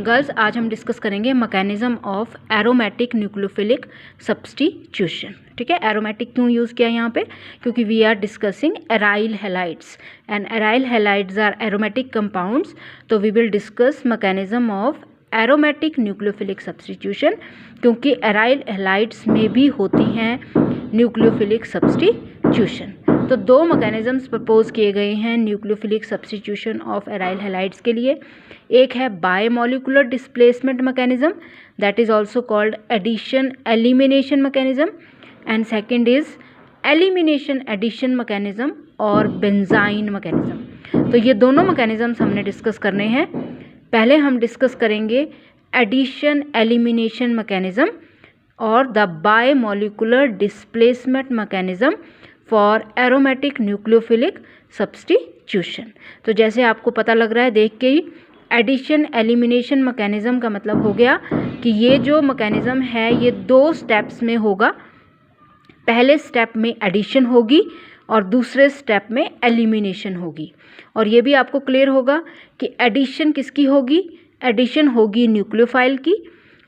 Girls, आज हम discuss करेंगे mechanism of aromatic nucleophilic substitution. ठीक है, एरोमेटिक क्यों यूज़ किया यहाँ पे? क्योंकि we are discussing aryl halides and aryl halides are aromatic compounds. तो we will discuss mechanism of aromatic nucleophilic substitution, क्योंकि एराइल हैलाइड्स में भी होती हैं न्यूक्लियोफिलिक सब्स्टिट्यूशन। तो दो मैकेनिज्म्स प्रपोज किए गए हैं nucleophilic substitution of aryl halides के लिए। एक है bimolecular displacement mechanism, that is also called addition elimination mechanism, and second is elimination addition mechanism और बेंजाइन मैकेनिज्म। तो ये दोनों मैकेनिज्म्स हमने डिस्कस करने हैं। पहले हम डिस्कस करेंगे एडिशन एलिमिनेशन मैकेनिज्म और the bimolecular displacement mechanism for aromatic nucleophilic substitution. तो जैसे आपको पता लग रहा है देख के ही, एडिशन एलिमिनेशन मैकेनिज्म का मतलब हो गया कि ये जो मैकेनिज्म है ये दो स्टेप्स में होगा। पहले स्टेप में एडिशन होगी और दूसरे स्टेप में एलिमिनेशन होगी। और ये भी आपको क्लियर होगा कि एडिशन किसकी होगी? एडिशन होगी न्यूक्लियोफाइल की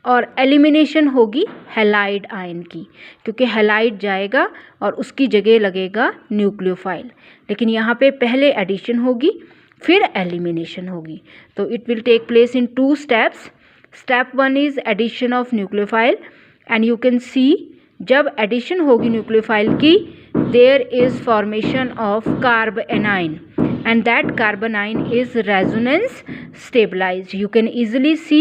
और एलिमिनेशन होगी हैलाइड आयन की, क्योंकि हैलाइड जाएगा और उसकी जगह लगेगा न्यूक्लियोफाइल। लेकिन यहाँ पे पहले एडिशन होगी फिर एलिमिनेशन होगी। तो it will take place in two steps. Step one is addition of nucleophile, and you can see जब एडिशन होगी न्यूक्लियोफाइल की, there is formation of carbanion, and that carbanion is resonance stabilized. You can easily see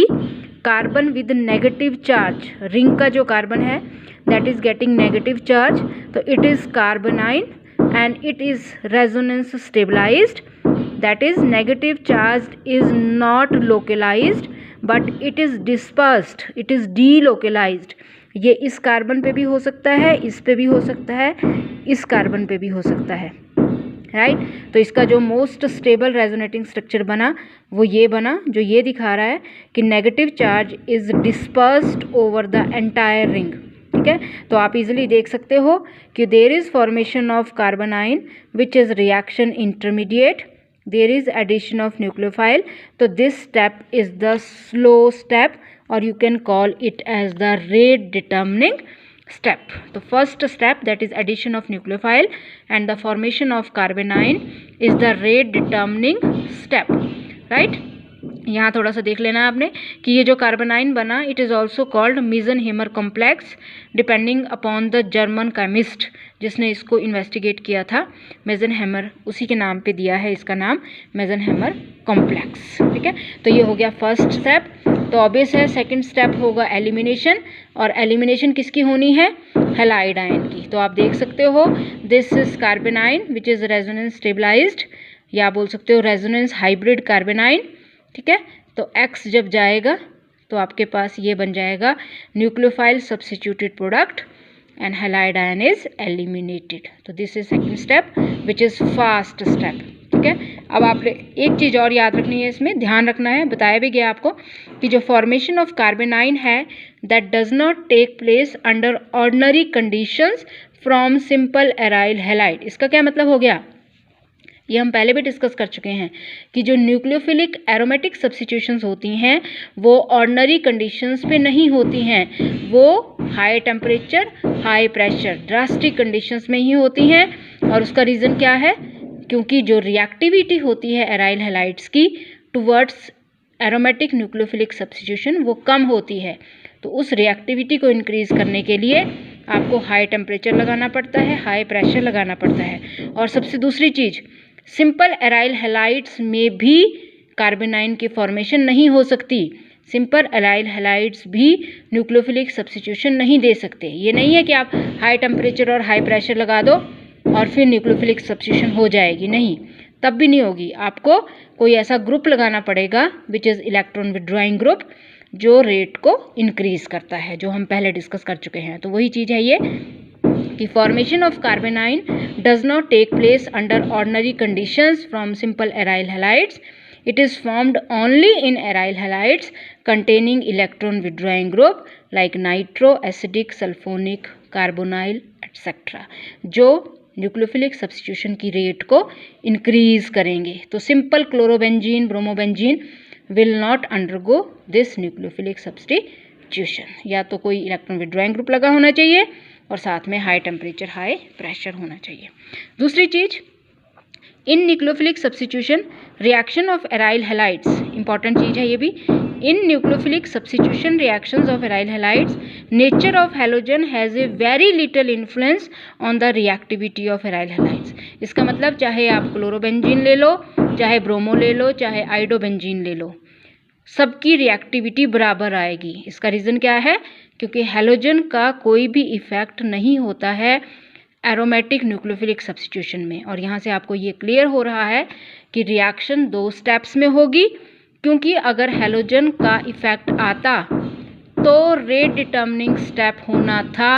carbon with negative charge. Ring का जो carbon है that is getting negative charge, तो it is carbanion and it is resonance stabilized. That is negative charge is not localized but it is dispersed, it is delocalized. ये इस carbon पे भी हो सकता है, इस पे भी हो सकता है, इस कार्बन पे भी हो सकता है, राइट तो इसका जो मोस्ट स्टेबल रेजोनेटिंग स्ट्रक्चर बना वो ये बना, जो ये दिखा रहा है कि negative charge is dispersed over the entire ring. ठीक है, तो आप इजीली देख सकते हो कि there is formation of carbanion which is reaction intermediate, there is addition of nucleophile. तो this step is the slow step और you can call it as the rate determining step. The first step, that is addition of nucleophile and the formation of carbanion, is the rate determining step, right? यहाँ थोड़ा सा देख लेना आपने कि ये जो कार्बनाइन बना, it is also called Meisenheimer complex, depending upon the German chemist जिसने इसको इन्वेस्टिगेट किया था। मेज़नहेमर उसी के नाम पे दिया है इसका नाम, मेज़नहेमर कॉम्प्लेक्स। ठीक है, तो ये हो गया फर्स्ट स्टेप। तो ऑब्वियस है सेकंड स्टेप होगा एलिमिनेशन, और एलिमिनेशन किसकी होनी है? हैलाइड आयन की। तो आप देख सकते हो this is carbanion which is resonance stabilized, या बोल सकते हो रेजोनेंस हाइब्रिड कार्बेनाइन। ठीक है, तो X जब जाएगा तो आपके पास ये बन जाएगा nucleophile substituted product and halide ion is eliminated. तो this is second step which is fast step. ठीक है, अब आपने एक चीज़ और याद रखनी है, इसमें ध्यान रखना है, बताया भी गया आपको कि जो फॉर्मेशन ऑफ कार्बेनाइन है that does not take place under ordinary conditions from simple aryl halide. इसका क्या मतलब हो गया? ये हम पहले भी डिस्कस कर चुके हैं कि जो न्यूक्लियोफिलिक एरोमेटिक सब्स्टिट्यूशंस होती हैं वो ऑर्डिनरी कंडीशंस पे नहीं होती हैं, वो high temperature high pressure drastic conditions में ही होती हैं। और उसका रीज़न क्या है? क्योंकि जो रिएक्टिविटी होती है एराइल हैलाइड्स की टुवर्ड्स एरोमेटिक न्यूक्लियोफिलिक सब्स्टिट्यूशन वो कम होती है। तो उस रिएक्टिविटी को इंक्रीज़ करने के लिए आपको हाई टेम्परेचर लगाना पड़ता है, हाई प्रेशर लगाना पड़ता है। और सबसे दूसरी चीज़, सिंपल एराइल हैलाइड्स में भी कार्बेनाइन की फॉर्मेशन नहीं हो सकती। सिंपल एराइल हैलाइड्स भी न्यूक्लियोफिलिक सब्स्टिट्यूशन नहीं दे सकते। ये नहीं है कि आप हाई टेम्परेचर और हाई प्रेशर लगा दो और फिर न्यूक्लियोफिलिक सब्स्टिट्यूशन हो जाएगी, नहीं, तब भी नहीं होगी। आपको कोई ऐसा ग्रुप लगाना पड़ेगा विच इज़ इलेक्ट्रॉन विथड्रॉइंग ग्रुप, जो रेट को इंक्रीज़ करता है, जो हम पहले डिस्कस कर चुके हैं। तो वही चीज़ है ये कि formation of carbanion does not take place under ordinary conditions from simple aryl halides. It is formed only in aryl halides containing electron withdrawing group like nitro, acidic, sulfonic, carbonyl etc. जो nucleophilic substitution की rate को increase करेंगे। तो simple chlorobenzene, bromobenzene will not undergo this nucleophilic substitution. या तो कोई electron withdrawing group लगा होना चाहिए और साथ में हाई टेम्परेचर हाई प्रेशर होना चाहिए। दूसरी चीज, in nucleophilic substitution reaction of aryl halides, important चीज है ये भी। In nucleophilic substitution reactions of aryl halides, nature of halogen has a very little influence on the reactivity of aryl halides. इसका मतलब चाहे आप क्लोरोबेंजीन ले लो, चाहे ब्रोमो ले लो, चाहे आइडोबेंजीन ले लो, सबकी रिएक्टिविटी बराबर आएगी। इसका रीज़न क्या है? क्योंकि हैलोजन का कोई भी इफेक्ट नहीं होता है एरोमेटिक न्यूक्लियोफिलिक सब्स्टिट्यूशन में। और यहाँ से आपको ये क्लियर हो रहा है कि रिएक्शन 2 स्टेप्स में होगी, क्योंकि अगर हैलोजन का इफेक्ट आता तो रेट डिटर्मिनिंग स्टेप होना था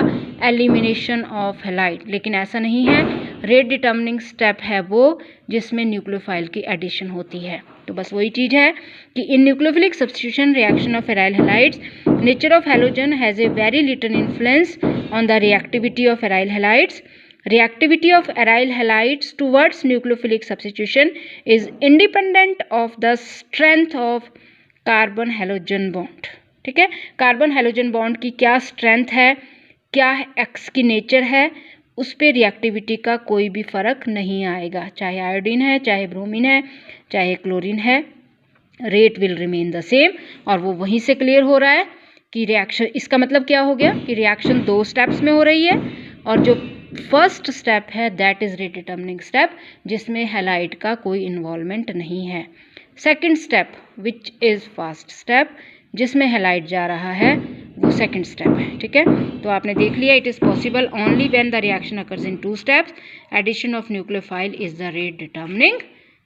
एलिमिनेशन ऑफ हैलाइड, लेकिन ऐसा नहीं है। रेट डिटर्मिनिंग स्टेप है वो जिसमें न्यूक्लियोफाइल की एडिशन होती है। तो बस वही चीज़ है कि in nucleophilic substitution reaction of aryl halides, nature of halogen has a very little influence on the reactivity of aryl halides. Reactivity of aryl halides towards nucleophilic substitution is independent of the strength of carbon halogen bond। ठीक है, carbon halogen bond की क्या strength है, क्या x की nature है, उस पर रिएक्टिविटी का कोई भी फर्क नहीं आएगा। चाहे आयोडीन है, चाहे ब्रोमीन है, चाहे क्लोरीन है, rate will remain the same. और वो वहीं से क्लियर हो रहा है कि रिएक्शन, इसका मतलब क्या हो गया कि रिएक्शन 2 स्टेप्स में हो रही है, और जो फर्स्ट स्टेप है that is rate determining step, जिसमें हैलाइड का कोई इन्वॉल्वमेंट नहीं है। Second step which is fast step, जिसमें हैलाइड जा रहा है, वो सेकंड स्टेप है। ठीक है, तो आपने देख लिया, it is possible only when the reaction occurs in 2 steps. Addition of nucleophile is the rate determining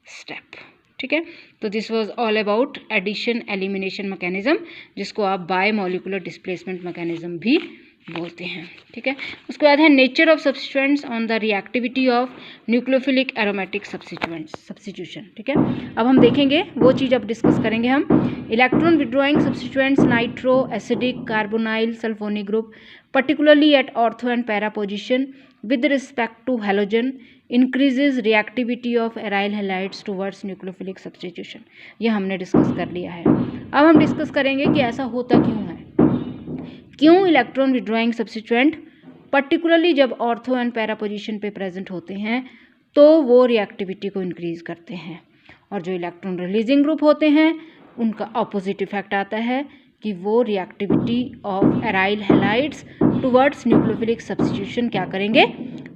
step. ठीक है, तो this was all about addition elimination mechanism, जिसको आप बाय मॉलिक्यूलर डिस्प्लेसमेंट मैकेनिज्म भी बोलते हैं। ठीक है, उसके बाद है nature of substituents on the reactivity of nucleophilic aromatic substitution. ठीक है, अब हम देखेंगे वो चीज़, अब डिस्कस करेंगे हम। Electron withdrawing substituents nitro, acidic, carbonyl, sulphonic group, particularly at ortho and para position with respect to halogen increases reactivity of aryl halides towards nucleophilic substitution। ये हमने डिस्कस कर लिया है। अब हम डिस्कस करेंगे कि ऐसा होता क्यों है, क्यों इलेक्ट्रॉन विड्रॉइंग सब्स्टिट्यूएंट पर्टिकुलरली जब ऑर्थो एंड पैरा पोजीशन पे प्रेजेंट होते हैं तो वो रिएक्टिविटी को इंक्रीज करते हैं, और जो इलेक्ट्रॉन रिलीजिंग ग्रुप होते हैं उनका ऑपोजिट इफेक्ट आता है कि वो reactivity of aryl halides towards nucleophilic substitution क्या करेंगे,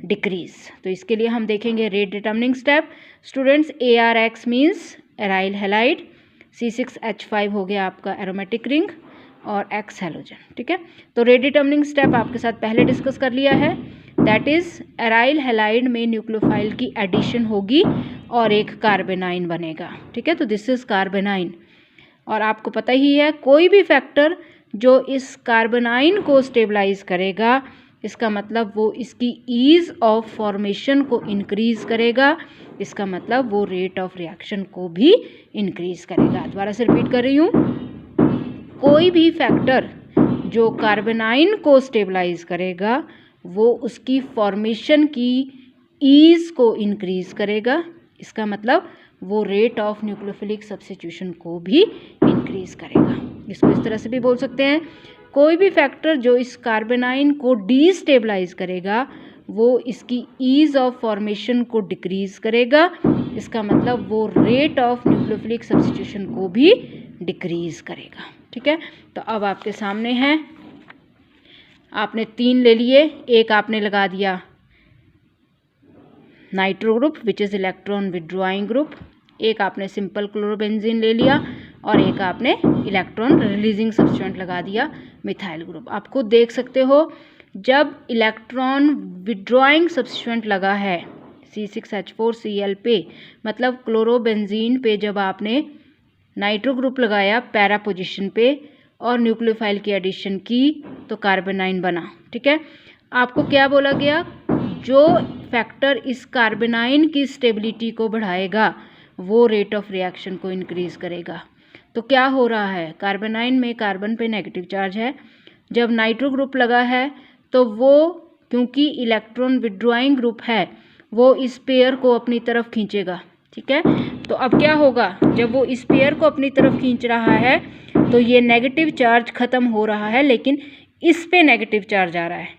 डिक्रीज। तो इसके लिए हम देखेंगे rate determining step. Students, ARX means aryl halide, C6H5 हो गया आपका एरोमेटिक रिंग, और X हैलोजन। ठीक है, तो रेट डिटर्मिनिंग स्टेप आपके साथ पहले डिस्कस कर लिया है, दैट इज एराइल हैलाइड में न्यूक्लियोफाइल की एडिशन होगी और एक कार्बेनाइन बनेगा। ठीक है, तो दिस इज कार्बेनाइन। और आपको पता ही है कोई भी फैक्टर जो इस कार्बेनाइन को स्टेबलाइज करेगा, इसका मतलब वो इसकी ईज ऑफ फॉर्मेशन को इंक्रीज करेगा, इसका मतलब वो रेट ऑफ रिएक्शन को भी इंक्रीज करेगा। दोबारा से रिपीट कर रही हूँ, कोई भी फैक्टर जो कार्बेनाइन को स्टेबलाइज करेगा वो उसकी फॉर्मेशन की ईज को इंक्रीज करेगा, इसका मतलब वो रेट ऑफ न्यूक्लियोफिलिक सब्स्टिट्यूशन को भी इंक्रीज करेगा। इसको इस तरह से भी बोल सकते हैं, कोई भी फैक्टर जो इस कार्बेनाइन को डीस्टेबलाइज करेगा वो इसकी ईज ऑफ फॉर्मेशन को डिक्रीज करेगा, इसका मतलब वो रेट ऑफ न्यूक्लियोफिलिक सब्स्टिट्यूशन को भी डिक्रीज करेगा। ठीक है, तो अब आपके सामने है, आपने 3 ले लिए, एक आपने लगा दिया nitro group which is electron withdrawing group, एक आपने सिंपल क्लोरोबेंजीन ले लिया, और एक आपने इलेक्ट्रॉन रिलीजिंग सब्स्टिट्यूएंट लगा दिया मिथाइल ग्रुप। आप खुद देख सकते हो, जब इलेक्ट्रॉन विड्रॉइंग सब्स्टिट्यूएंट लगा है C6H4Cl पे, मतलब क्लोरोबेंजीन पे जब आपने नाइट्रो ग्रुप लगाया पैरा पोजिशन पे और न्यूक्लियोफाइल की एडिशन की तो कार्बेनाइन बना। ठीक है, आपको क्या बोला गया, जो फैक्टर इस कार्बेनाइन की स्टेबिलिटी को बढ़ाएगा वो रेट ऑफ रिएक्शन को इंक्रीज करेगा। तो क्या हो रहा है, कार्बेनाइन में कार्बन पे नेगेटिव चार्ज है, जब नाइट्रो ग्रुप लगा है तो वो क्योंकि इलेक्ट्रॉन विड्रॉइंग ग्रुप है वो इस पेयर को अपनी तरफ खींचेगा। ठीक है, तो अब क्या होगा, जब वो इस पेयर को अपनी तरफ खींच रहा है तो ये नेगेटिव चार्ज ख़त्म हो रहा है, लेकिन इस पे नेगेटिव चार्ज आ रहा है,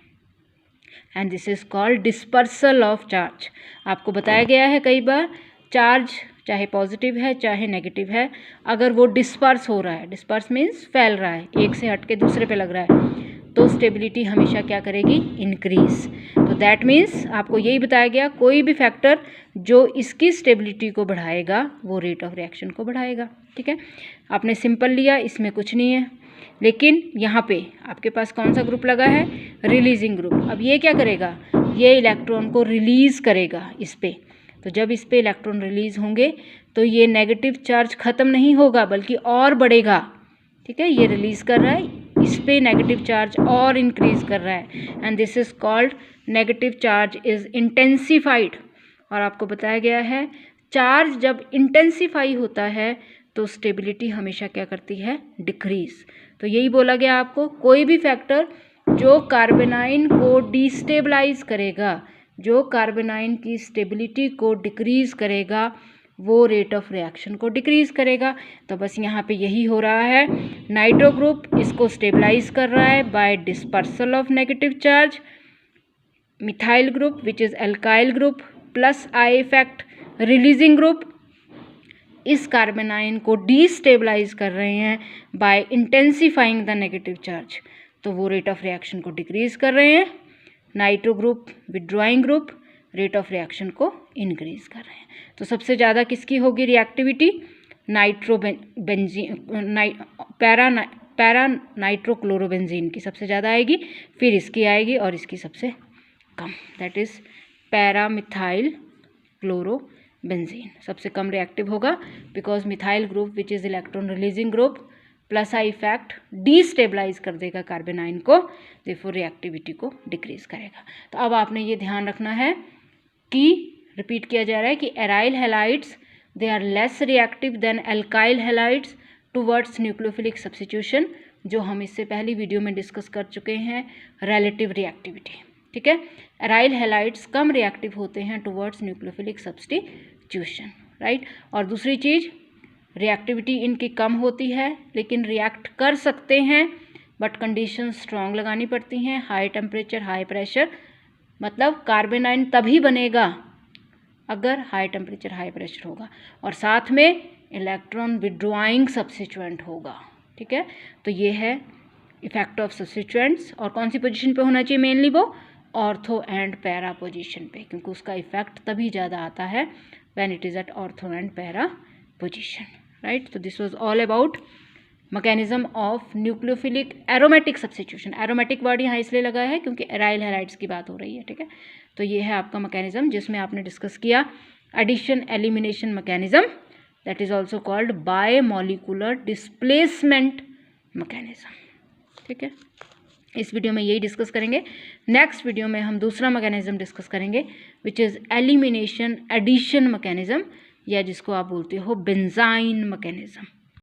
and this is called dispersal of charge. आपको बताया गया है कई बार, चार्ज चाहे पॉजिटिव है चाहे नेगेटिव है, अगर वो डिस्पर्स हो रहा है, डिस्पर्स मीन्स फैल रहा है, एक से हट के दूसरे पे लग रहा है, तो स्टेबिलिटी हमेशा क्या करेगी, इंक्रीज। तो दैट मीन्स आपको यही बताया गया, कोई भी फैक्टर जो इसकी स्टेबिलिटी को बढ़ाएगा वो रेट ऑफ रिएक्शन को बढ़ाएगा। ठीक है, आपने सिंपल लिया, इसमें कुछ नहीं है, लेकिन यहाँ पे आपके पास कौन सा ग्रुप लगा है, रिलीजिंग ग्रुप। अब ये क्या करेगा, ये इलेक्ट्रॉन को रिलीज़ करेगा इस पे। तो जब इस पे इलेक्ट्रॉन रिलीज़ होंगे तो ये नेगेटिव चार्ज ख़त्म नहीं होगा बल्कि और बढ़ेगा। ठीक है, ये रिलीज़ कर रहा है, इस पे नेगेटिव चार्ज और इंक्रीज़ कर रहा है, and this is called negative charge is intensified. और आपको बताया गया है, चार्ज जब इंटेंसिफाई होता है तो स्टेबिलिटी हमेशा क्या करती है, डिक्रीज़। तो यही बोला गया आपको, कोई भी फैक्टर जो कार्बेनाइन को डिस्टेबलाइज करेगा, जो कार्बेनाइन की स्टेबिलिटी को डिक्रीज़ करेगा, वो रेट ऑफ रिएक्शन को डिक्रीज़ करेगा। तो बस यहाँ पे यही हो रहा है, नाइट्रो ग्रुप इसको स्टेबलाइज कर रहा है by dispersal of negative charge, methyl group which is alkyl group plus I effect releasing group इस कार्बेनाइन को डिस्टेबलाइज कर रहे हैं by intensifying the negative charge, तो वो रेट ऑफ रिएक्शन को डिक्रीज़ कर रहे हैं। Nitro group withdrawing group rate of reaction को इंक्रीज़ कर रहे हैं। तो सबसे ज़्यादा किसकी होगी रिएक्टिविटी, पैरा नाइट्रोक्लोरोबेंजीन की सबसे ज़्यादा आएगी, फिर इसकी आएगी और इसकी सबसे कम, that is para methyl chlorobenzene सबसे कम रिएक्टिव होगा, because methyl group which is electron releasing group plus I effect destabilize कर देगा कार्बेनाइन को, देयरफॉर रिएक्टिविटी को डिक्रीज करेगा। तो अब आपने ये ध्यान रखना है कि रिपीट किया जा रहा है कि aryl halides they are less reactive than alkyl halides towards nucleophilic substitution, जो हम इससे पहली वीडियो में डिस्कस कर चुके हैं, रिलेटिव रिएक्टिविटी। ठीक है, एराइल हैलाइड्स कम रिएक्टिव होते हैं टुवर्ड्स न्यूक्लियोफिलिक सब्स्टिट्यूशन, राइट। और दूसरी चीज़, रिएक्टिविटी इनकी कम होती है लेकिन रिएक्ट कर सकते हैं, बट कंडीशन स्ट्रॉन्ग लगानी पड़ती हैं, हाई टेम्परेचर हाई प्रेशर, मतलब कार्बेनाइन तभी बनेगा अगर हाई टेम्परेचर हाई प्रेशर होगा और साथ में इलेक्ट्रॉन विड्रॉइंग सब्स्टिट्यूएंट होगा। ठीक है, तो ये है इफेक्ट ऑफ सब्स्टिट्यूएंट्स। और कौन सी पोजीशन पे होना चाहिए, मेनली वो ऑर्थो एंड पैरा पोजीशन पे, क्योंकि उसका इफेक्ट तभी ज़्यादा आता है when it is at ortho and para position, right. तो this was all about mechanism of nucleophilic aromatic substitution. Aromatic word यहाँ इसलिए लगा है क्योंकि एराइल हैलाइड्स की बात हो रही है। ठीक है, तो ये है आपका मैकेनिज्म जिसमें आपने डिस्कस किया addition elimination mechanism, that is also called bimolecular displacement mechanism. ठीक है, इस वीडियो में यही डिस्कस करेंगे। नेक्स्ट वीडियो में हम दूसरा मैकेनिज्म डिस्कस करेंगे which is elimination addition mechanism, या जिसको आप बोलते हो बेंजाइन मैकेनिज्म।